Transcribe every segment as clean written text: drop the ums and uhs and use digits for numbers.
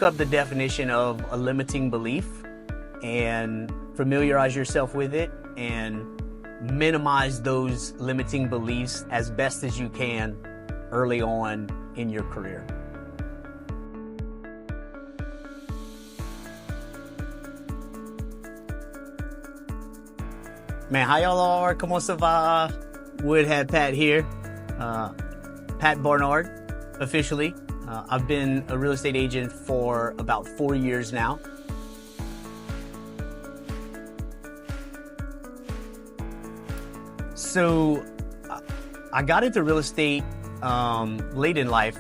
Look up the definition of a limiting belief and familiarize yourself with it and minimize those limiting beliefs as best as you can early on in your career. Man, how y'all are? Comment ça va? Woodhead Pat here. Pat Barnard, officially. I've been a real estate agent for about 4 years now. So I got into real estate late in life,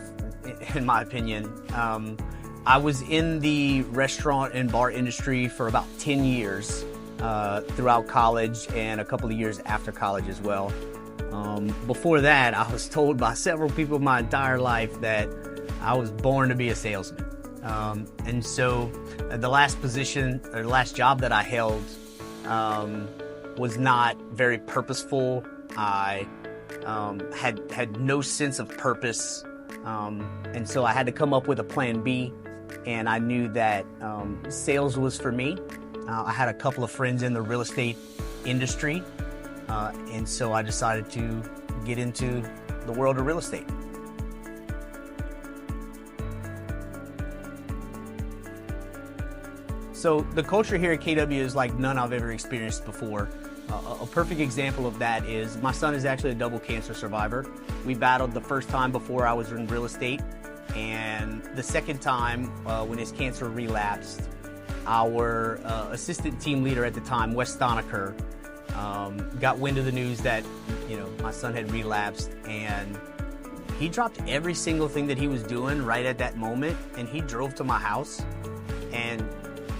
in my opinion. I was in the restaurant and bar industry for about 10 years throughout college and a couple of years after college as well. Before that, I was told by several people my entire life that I was born to be a salesman. And so the last position or the last job that I held was not very purposeful. I had no sense of purpose. And so I had to come up with a plan B. And I knew that sales was for me. I had a couple of friends in the real estate industry. And so I decided to get into the world of real estate. So the culture here at KW is like none I've ever experienced before. A perfect example of that is my son is actually a double cancer survivor. We battled the first time before I was in real estate, and the second time when his cancer relapsed, our assistant team leader at the time, Wes Stonecker, got wind of the news that my son had relapsed, and he dropped every single thing that he was doing right at that moment, and he drove to my house and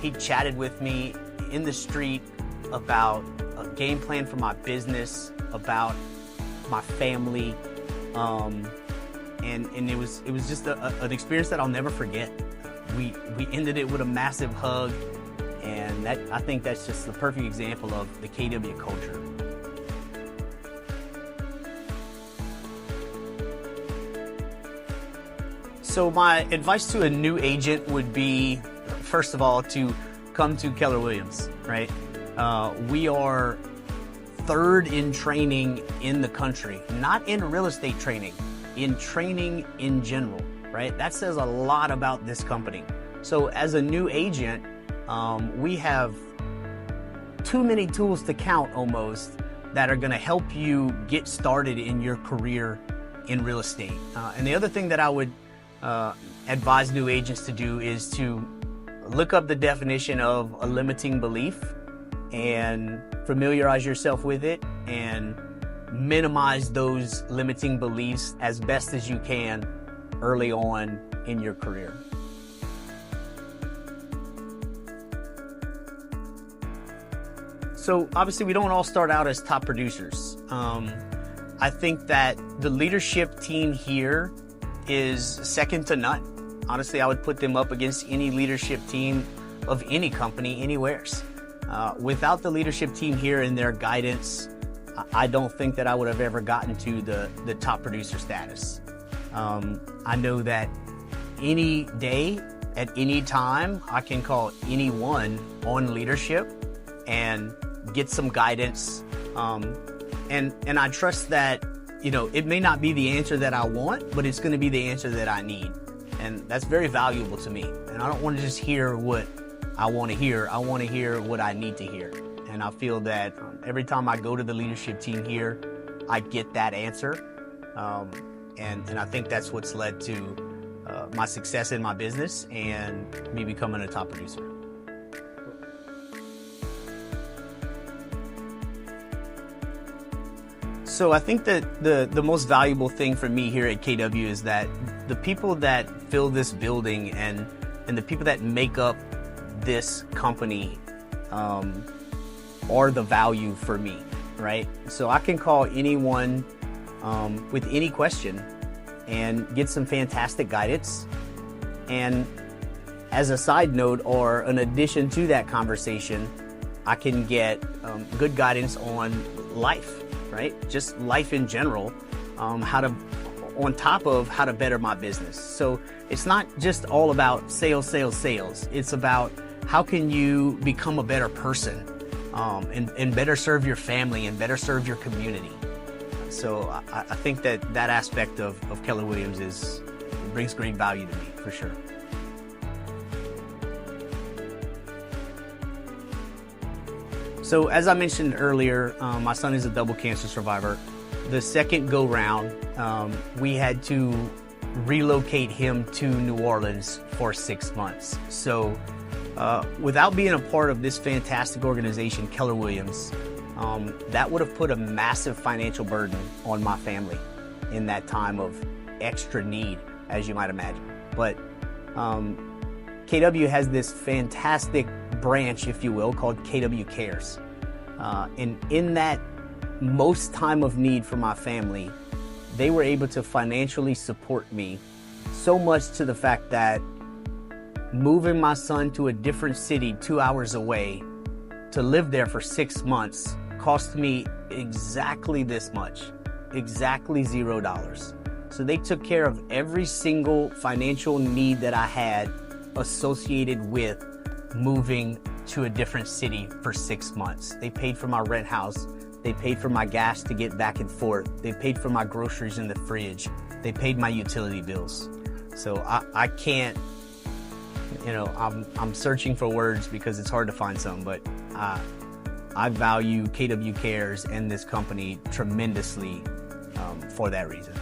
he chatted with me in the street about a game plan for my business, about my family, and it was just an experience that I'll never forget. We ended it with a massive hug, and I think that's just the perfect example of the KW culture. So my advice to a new agent would be, first of all, to come to Keller Williams, right? We are third in training in the country, not in real estate training, in training in general, right? That says a lot about this company. So as a new agent, we have too many tools to count almost that are gonna help you get started in your career in real estate. And the other thing that I would advise new agents to do is to look up the definition of a limiting belief and familiarize yourself with it and minimize those limiting beliefs as best as you can early on in your career. So obviously we don't all start out as top producers. I think that the leadership team here is second to none. Honestly, I would put them up against any leadership team of any company, anywheres. Without the leadership team here and their guidance, I don't think that I would have ever gotten to the top producer status. I know that any day, at any time, I can call anyone on leadership and get some guidance. And I trust that, it may not be the answer that I want, but it's going to be the answer that I need. And that's very valuable to me. And I don't want to just hear what I want to hear. I want to hear what I need to hear. And I feel that every time I go to the leadership team here, I get that answer. And I think that's what's led to my success in my business and me becoming a top producer. So I think that the most valuable thing for me here at KW is that the people that fill this building and the people that make up this company are the value for me, right? So I can call anyone with any question and get some fantastic guidance. And as a side note or an addition to that conversation, I can get good guidance on life, right? Just life in general, how to on top of how to better my business. So it's not just all about sales. It's about how can you become a better person, and better serve your family and better serve your community. So I think that aspect of Keller Williams brings great value to me, for sure. So as I mentioned earlier, my son is a double cancer survivor. The second go round, we had to relocate him to New Orleans for 6 months. So without being a part of this fantastic organization, Keller Williams, that would have put a massive financial burden on my family in that time of extra need, as you might imagine. But KW has this fantastic branch, if you will, called KW Cares. And in that most time of need for my family, they were able to financially support me, so much to the fact that moving my son to a different city 2 hours away to live there for 6 months cost me exactly this much, exactly $0. So they took care of every single financial need that I had associated with moving to a different city for 6 months. They paid for my rent house. They paid for my gas to get back and forth. They paid for my groceries in the fridge. They paid my utility bills. So I can't, I'm searching for words because it's hard to find some, but I value KW Cares and this company tremendously for that reason.